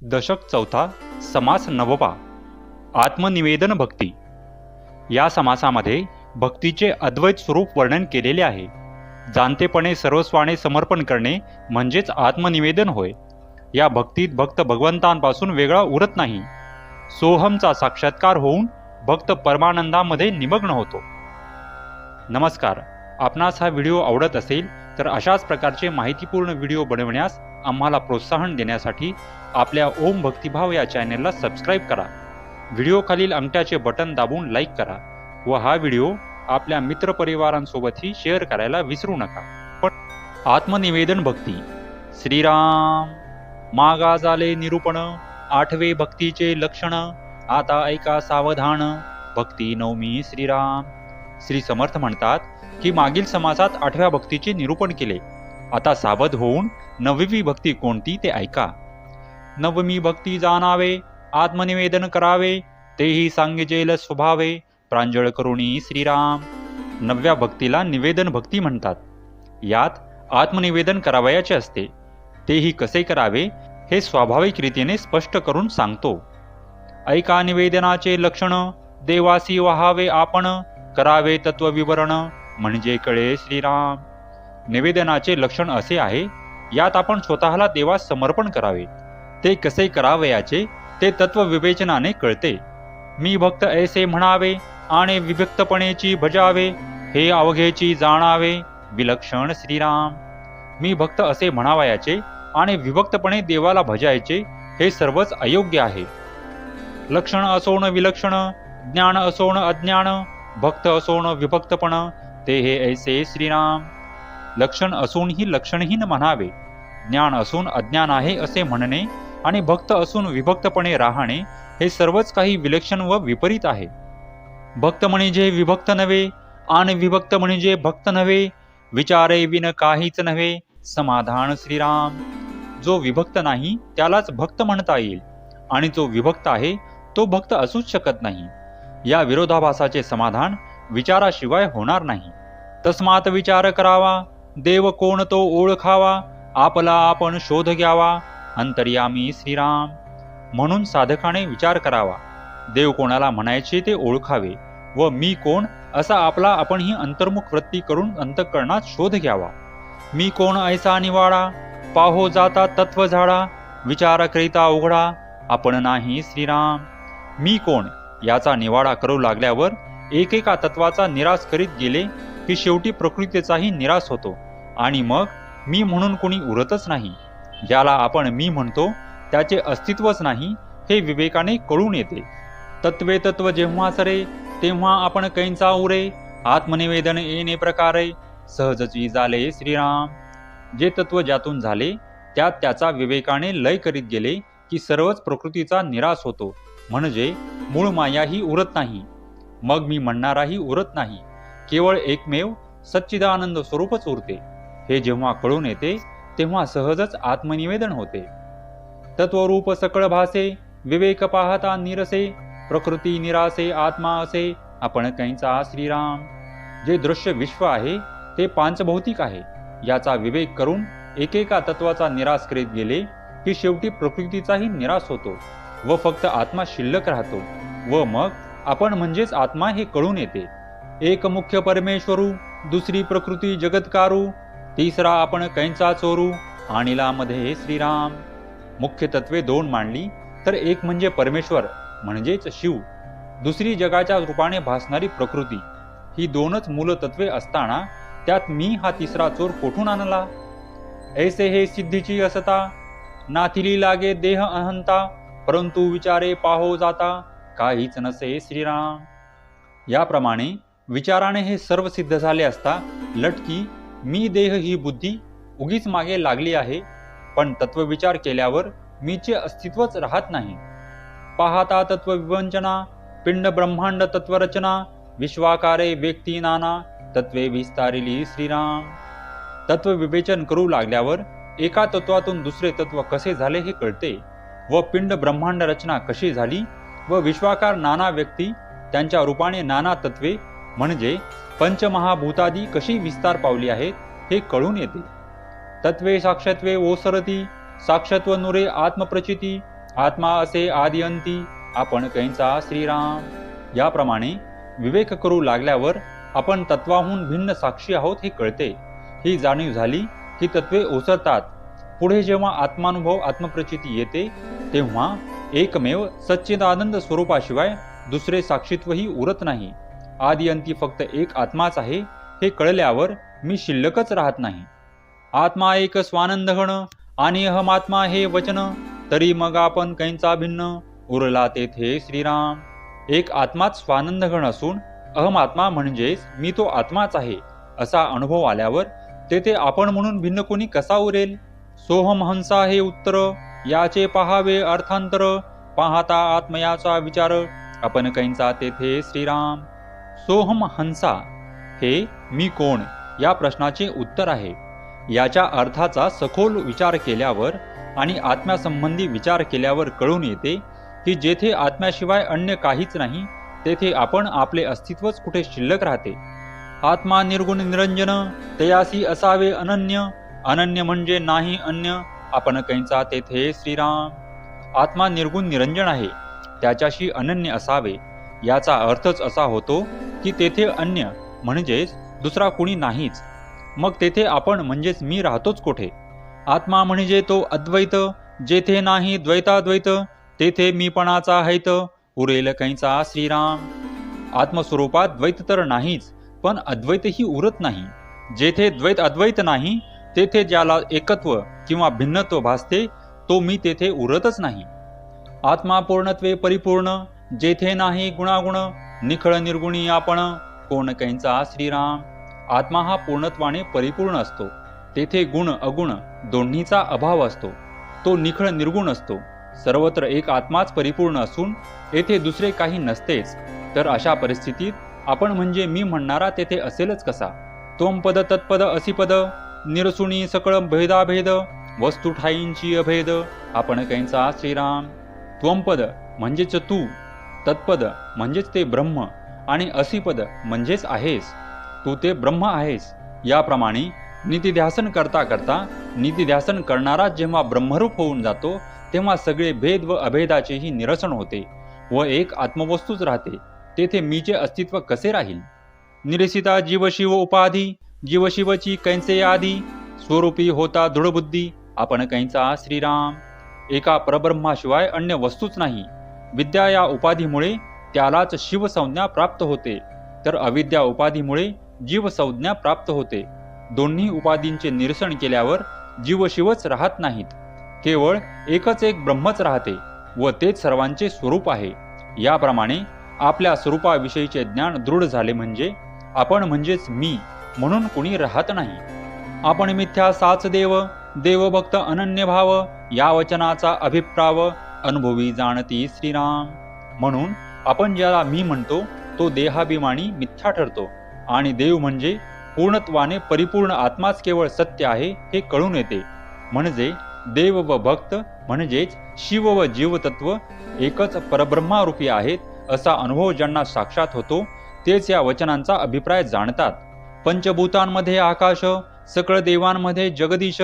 दशक चौथा समास नववा आत्मनिवेदन भक्ती। या समासामध्ये भक्तीचे अद्वैत स्वरूप वर्णन केलेले आहे। जाणतेपणे सर्वस्वाने समर्पण करणे म्हणजेच आत्मनिवेदन होय। या भक्तीत भक्त भगवंतांपासून वेगळा उरत नाही। सोहमचा साक्षात्कार होऊन भक्त परमानंदामध्ये निमग्न होतो। नमस्कार, आपणास हा व्हिडिओ आवडत असेल तर अशाच प्रकारचे माहितीपूर्ण व्हिडिओ बनवण्यास आम्हाला प्रोत्साहन देण्यासाठी आपल्या ओम भक्तिभाव या चॅनेलला सबस्क्राईब करा। व्हिडिओ खालील अंगठ्याचे बटन दाबून लाईक करा व हा व्हिडिओ आपल्या मित्रपरिवारांसोबतही शेअर करायला विसरू नका। पण आत्मनिवेदन भक्ती। श्रीराम मागा झाले निरूपण, आठवे भक्तीचे लक्षण, आता ऐका सावधान, भक्ती नवमी श्रीराम। श्री समर्थ म्हणतात की मागील समासात आठव्या भक्तीचे निरूपण केले। आता सावध होऊन नववी भक्ती कोणती ते ऐका। नवमी भक्ती जाणावे, आत्मनिवेदन करावे, तेही सांगिजेल स्वभावे, प्रांजळ करुणी श्रीराम। नवव्या भक्तीला निवेदन भक्ती म्हणतात। यात आत्मनिवेदन करावयाचे असते। तेही कसे करावे हे स्वाभाविक रीतीने स्पष्ट करून सांगतो। ऐका निवेदनाचे लक्षण, देवासी वहावे आपण, करावे तत्वविवरण, म्हणजे कळे श्रीराम। निवेदनाचे लक्षण असे आहे, यात आपण स्वतःला देवास समर्पण करावे। ते कसे करावयाचे ते तत्व विवेचनाने कळते। मी भक्त ऐसे म्हणावे आणि विभक्तपणेची भजावे, हे अवघेची जाणावे, विलक्षण श्रीराम। मी भक्त असे म्हणावयाचे आणि विभक्तपणे देवाला भजायचे हे सर्वच अयोग्य आहे। लक्षण असोन विलक्षण, ज्ञान असोन अज्ञान, भक्त असोन विभक्तपण, ते हे ऐसे श्रीराम। लक्षण असूनही लक्षणहीन म्हणावे, ज्ञान असून अज्ञान आहे असे म्हणणे आणि भक्त असून विभक्तपणे राहणे हे सर्वच काही विलक्षण व विपरीत आहे। भक्त म्हणजे विभक्त नव्हे आणि विभक्त म्हणजे भक्त नव्हे, विचारे विन काहीच नव्हे, समाधान श्रीराम। जो विभक्त नाही त्यालाच भक्त म्हणता येईल आणि जो विभक्त आहे तो भक्त असूच शकत नाही। या विरोधाभासाचे समाधान विचाराशिवाय होणार नाही। तस्मात विचार करावा, देव कोण तो ओळखावा, आपला आपण शोध घ्यावा, अंतर्यामी श्रीराम। म्हणून साधकाने विचार करावा, देव कोणाला म्हणायचे ते ओळखावे व मी कोण असा आपला आपण ही अंतर्मुख वृत्ती करून अंतःकरणात शोध घ्यावा। मी कोण ऐसा निवाडा, पाहो जाता तत्व झाडा, विचार करिता उघडा, आपण नाही श्रीराम। मी कोण याचा निवाडा करू लागल्यावर एकेका तत्वाचा निराश करीत गेले की शेवटी प्रकृतीचाही निराश होतो आणि मग मी म्हणून कोणी उरतच नाही। ज्याला आपण मी म्हणतो त्याचे अस्तित्वच नाही हे विवेकाने कळून येते। तत्वे तत्व जेव्हा सरे, तेव्हा आपण कैंचा उरे, आत्मनिवेदन येणे प्रकारे, सहजची झाले श्रीराम। जे तत्व ज्यातून झाले त्यात त्याचा विवेकाने लय करीत गेले की सर्वच प्रकृतीचा निराश होतो, म्हणजे मूळ मायाही उरत नाही, मग मी म्हणणाराही उरत नाही, केवळ एकमेव सच्चिदानंद स्वरूपच उरते। हे जेव्हा कळून येते तेव्हा सहजच आत्मनिवेदन होते। तत्वरूप सकळ भासे, विवेक पाहता निरसे, प्रकृती निरासे आत्मा असे, आपण कैंचा श्रीराम। जे दृश्य विश्व आहे ते पांचभौतिक आहे, याचा विवेक करून एकेका तत्वाचा निराश करीत गेले की शेवटी प्रकृतीचाही निराश होतो व फक्त आत्मा शिल्लक राहतो व मग आपण म्हणजेच आत्मा हे कळून येते। एक मुख्य परमेश्वरू, दुसरी प्रकृती जगतकारू, तिसरा आपण कैंचा चोरू, आणिला मध्ये श्रीराम। मुख्य तत्वे दोन मांडली तर एक म्हणजे परमेश्वर म्हणजेच शिव, दुसरी जगाच्या रूपाने भासणारी प्रकृती, ही दोनच मूल तत्वे असताना त्यात मी हा तिसरा चोर कोठून आणला। ऐसे हे सिद्धीची असता, नाथिली लागे देह अहंता, परंतु विचारे पाहो जाता, काहीच नसे श्रीराम। याप्रमाणे विचाराने हे सर्व सिद्ध झाले असता लटकी मी देह ही बुद्धी उगीच मागे लागली आहे, पण तत्वविचार केल्यावर मीचे अस्तित्वच राहत नाही। पाहता तत्व विवंचना, पिंड ब्रह्मांड तत्वरचना, विश्वाकारे व्यक्ती नाना, तत्वे विस्तारिली श्रीराम। तत्व विवेचन करू लागल्यावर एका तत्वातून दुसरे तत्व कसे झाले हे कळते व पिंड ब्रह्मांड रचना कशी झाली व विश्वाकार नाना व्यक्ती त्यांच्या रूपाने नाना तत्वे म्हणजे पंचमहाभूतादी कशी विस्तार पावली आहेत हे कळून येते। तत्वे साक्षत्वे ओसरती, साक्षत्व नुरे आत्मप्रचिती, आत्मा असे आदि अंती आपण कैंचा श्रीराम. याप्रमाणे विवेक करू लागल्यावर आपण तत्वाहून भिन्न साक्षी आहोत हे कळते. ही जाणीव झाली की तत्वे ओसरतात. पुढे जेव्हा आत्मानुभव आत्मप्रचिती येते तेव्हा एकमेव सच्चिदानंद स्वरूपाशिवाय दुसरे साक्षीत्वही उरत नाही. आदि अंती फक्त एक आत्माच आहे हे कळल्यावर मी शिल्लकच राहत नाही. आत्मा एक स्वानंद घन आणि अहमात्मा हे वचन, तरी मग आपण कैंचा भिन्न उरला तेथे श्रीराम. एक आत्माच स्वानंद घन असून अहमात्मा म्हणजेच मी तो आत्माच आहे असा अनुभव आल्यावर तेथे आपण म्हणून भिन्न कोणी कसा उरेल. सोहम हंसा हे उत्तर, याचे पहावे अर्थांतर. पाहता आत्मयाचा विचार, आपण कैंचा तेथे श्रीराम. सोहम हंसा हे मी कोण या प्रश्नाचे उत्तर आहे. याच्या अर्थाचा सखोल विचार केल्यावर आणि आत्म्यासंबंधी विचार केल्यावर कळून येते की जेथे आत्म्याशिवाय अन्य काहीच नाही तेथे आपण आपले अस्तित्वच कुठे शिल्लक राहते. आत्मा निर्गुण निरंजन, तयासी असावे अनन्य. अनन्य म्हणजे नाही अन्य, आपण कैंचा तेथे श्रीराम. आत्मा निर्गुण निरंजन आहे, त्याच्याशी अनन्य असावे. याचा अर्थच असा होतो की तेथे अन्य म्हणजेच दुसरा कुणी नाहीच. मग तेथे आपण म्हणजेच मी राहतोच कोठे. आत्मा म्हणजे तो अद्वैत, जेथे नाही द्वैताद्वैत तेथे मीपणाचा हैत. उरेल कैंचा श्रीराम. आत्मस्वरूपात द्वैत तर नाहीच, पण अद्वैतही उरत नाही. जेथे द्वैत अद्वैत नाही तेथे ज्याला एकत्व किंवा भिन्नत्व भासते तो मी तेथे उरतच नाही. आत्मा पूर्णत्वे परिपूर्ण, जेथे नाही गुणागुण. निखळ निर्गुणी आपण, कोण कैंचा श्रीराम. आत्मा हा पूर्णत्वाने परिपूर्ण असतो. तेथे गुण अगुण दोन्हीचा अभाव असतो. तो निखळ निर्गुण असतो. सर्वत्र एक आत्माच परिपूर्ण असून येथे दुसरे काही नसतेच. तर अशा परिस्थितीत आपण म्हणजे मी म्हणणारा तेथे असेलच कसा. त्वंपद तत्पद असिपद, निरसुणी सकळ भेदाभेद. वस्तू ठाईंची अभेद, आपण कैंचा श्रीराम. त्वंपद म्हणजेच तू, तत्पद म्हणजेच ते ब्रह्म आणि असिपद म्हणजेच आहेस. तू ते ब्रह्म आहेस. याप्रमाणे नितिध्यासन करता करता नितिध्यासन करणारा जेव्हा ब्रह्मरूप होऊन जातो तेव्हा सगळे भेद व अभेदाचेही निरसन होते व एक आत्मवस्तूच राहते. तेथे मीचे अस्तित्व कसे राहील. निरसिता जीवशिव उपाधी, जीवशिवची कैंचे आधी. स्वरूपी होता दृढबुद्धी, आपण कैंचा श्रीराम. एका परब्रह्माशिवाय अन्य वस्तूच नाही. विद्या या उपाधीमुळे त्यालाच शिवसंज्ञा प्राप्त होते, तर अविद्या उपाधीमुळे जीवसंज्ञा प्राप्त होते. दोन्ही उपाधींचे निरसन केल्यावर जीवशिवच राहत नाहीत. केवळ एकच एक ब्रह्मच राहते व तेच सर्वांचे स्वरूप आहे. याप्रमाणे आपल्या स्वरूपाविषयीचे ज्ञान दृढ झाले म्हणजे आपण म्हणजेच मी म्हणून कुणी राहत नाही. आपण मिथ्या साच देव, देवभक्त अनन्य भाव. या वचनाचा अभिप्राव, अनुभवी जाणती श्रीराम. म्हणून आपण ज्याला मी म्हणतो तो देहाभिमानी मिथ्या ठरतो आणि देव म्हणजे पूर्णत्वाने परिपूर्ण आत्माच केवळ सत्य आहे हे कळून येते. म्हणजे देव व भक्त म्हणजेच शिव व जीवतत्व एकच परब्रह्मारूपी आहेत असा अनुभव ज्यांना साक्षात होतो तेच या वचनांचा अभिप्राय जाणतात. पंचभूतांमध्ये आकाश, सकळ देवांमध्ये जगदीश.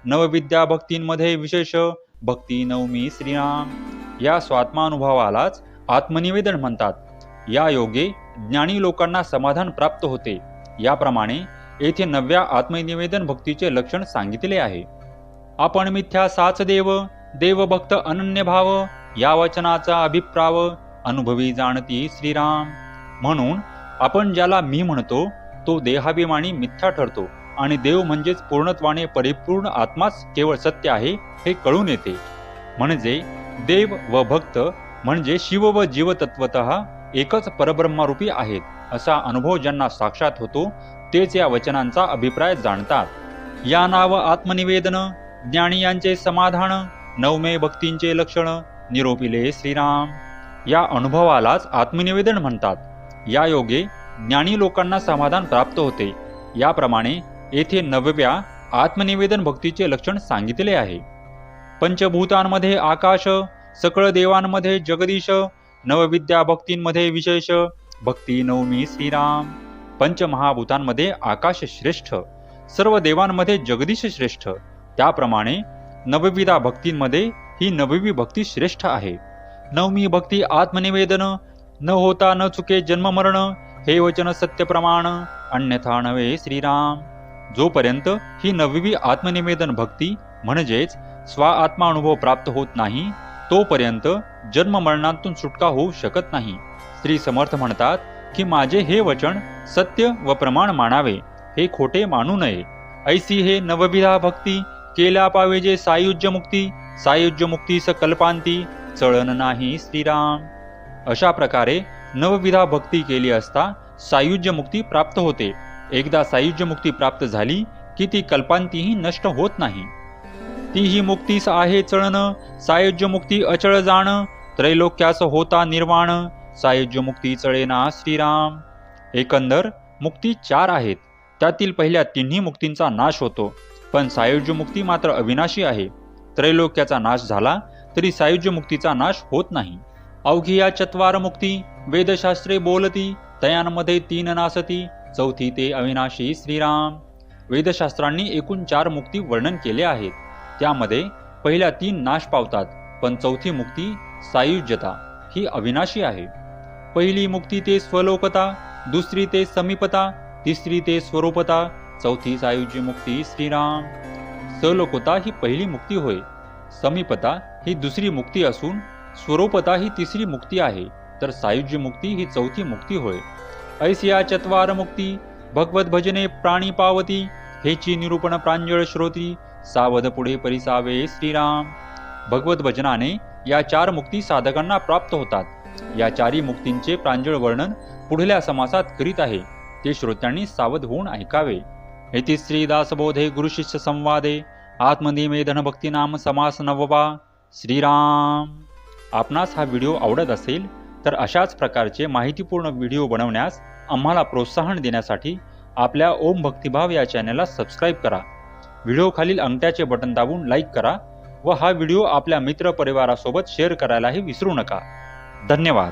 नवविद्या भक्तींमध्ये विशेष, भक्ती नवमी श्रीराम. या स्वात्मानुभवालाच आत्मनिवेदन म्हणतात. या योगे ज्ञानी लोकांना समाधान प्राप्त होते. याप्रमाणे येथे नव्या आत्मनिवेदन भक्तीचे लक्षण सांगितले आहे. आपण मिथ्या साच देव, देवभक्त अनन्य भाव. या वचनाचा अभिप्राव, अनुभवी जाणती श्रीराम. म्हणून आपण ज्याला मी म्हणतो तो देहाभिमानी मिथ्या ठरतो आणि देव म्हणजेच पूर्णत्वाने परिपूर्ण आत्माच केवळ सत्य आहे हे कळून येते. म्हणजे देव व भक्त म्हणजे शिव व जीवतत्वतः एकच परब्रह्मरूपी आहेत असा अनुभव ज्यांना साक्षात होतो तेच या वचनांचा अभिप्राय जाणतात. या नाव आत्मनिवेदन, ज्ञानी यांचे समाधान. नवमे भक्तींचे लक्षण, निरोपिले श्रीराम. या अनुभवालाच आत्मनिवेदन म्हणतात. या योगे ज्ञानी लोकांना समाधान प्राप्त होते. याप्रमाणे येथे नवव्या आत्मनिवेदन भक्तीचे लक्षण सांगितले आहे. पंचभूतांमध्ये आकाश, सकळ देवांमध्ये जगदीश. नवविद्या भक्तींमध्ये विशेष, भक्ती नवमी श्रीराम. पंचमहाभूतांमध्ये आकाश श्रेष्ठ, सर्व देवांमध्ये जगदीश श्रेष्ठ. त्याप्रमाणे नवविधा भक्तींमध्ये ही नववी भक्ती श्रेष्ठ आहे. नवमी भक्ती आत्मनिवेदन, न होता न चुके जन्म मरण, हे वचन सत्य प्रमाण, अन्यथा नव्हे श्रीराम. जोपर्यंत ही नववी आत्मनिवेदन भक्ती म्हणजेच स्व आत्मा अनुभव प्राप्त होत नाही, तोपर्यंत जन्म मरणातून सुटका होऊ शकत नाही. श्री समर्थ म्हणतात की माझे हे वचन सत्य व प्रमाण मानावे, हे खोटे मानू नये. ऐसी हे नवविधा भक्ती, केल्या पावेजे सायुज्य मुक्ती, सायुज्य मुक्ती सकल्पांती, चळन नाही श्रीराम. अशा प्रकारे नवविधा भक्ती केली असता सायुज्य मुक्ती प्राप्त होते. एकदा सायुज्य मुक्ती प्राप्त झाली की ती कल्पांतीही नष्ट होत नाही. तीही मुक्तीस आहे चळण, सायुज्य मुक्ती अचळ जाण, त्रैलोक्यास होता निर्वाण, सायुज्य मुक्ती चळेना श्रीराम. एकंदर मुक्ती 4 आहेत. त्यातील पहिल्या तिन्ही मुक्तींचा नाश होतो, पण सायुज्य मुक्ती मात्र अविनाशी आहे. त्रैलोक्याचा नाश झाला तरी सायुज्य मुक्तीचा नाश होत नाही. अवघी या 4 मुक्ती वेदशास्त्रे बोलती, तयांमध्ये 3 नासती, चौथी ते अविनाशी श्रीराम. वेदशास्त्रांनी एकूण 4 मुक्ती वर्णन केले आहेत. त्यामध्ये पहिल्या 3 नाश पावतात, पण चौथी मुक्ती सायुज्यता ही अविनाशी आहे. पहिली मुक्ती ते स्वलोकता, दुसरी ते समीपता, तिसरी ते स्वरूपता, चौथी सायुज्य मुक्ती श्रीराम. स्वलोकता ही पहिली मुक्ती होय, समीपता ही दुसरी मुक्ती असून स्वरूपता ही तिसरी मुक्ती आहे, तर सायुज्य मुक्ती ही चौथी मुक्ती होय. ऐसिया 4 मुक्ती भगवत भजने प्राणी पावती, हेची निरूपण प्रांजळ श्रोती, सावध पुढे परिसावे श्रीराम. भगवत भजनाने या 4 मुक्ती साधकांना प्राप्त होतात. या 4 मुक्तींचे प्रांजळ वर्णन पुढल्या समासात करीत आहे, ते श्रोत्यांनी सावध होऊन ऐकावे. इति श्री दासबोधे गुरुशिष्य संवादे आत्मनिवेदन भक्ती नाम समास 9वा. श्रीराम. आपणास हा व्हिडिओ आवडत असेल तर अशाच प्रकारचे माहितीपूर्ण व्हिडिओ बनवण्यास आम्हाला प्रोत्साहन देण्यासाठी आपल्या ओम भक्तिभाव या चॅनलला सबस्क्राईब करा. व्हिडिओ खालील अंगठ्याचे बटन दाबून लाईक करा व हा व्हिडिओ आपल्या मित्र परिवारासोबत शेअर करायलाही विसरू नका. धन्यवाद.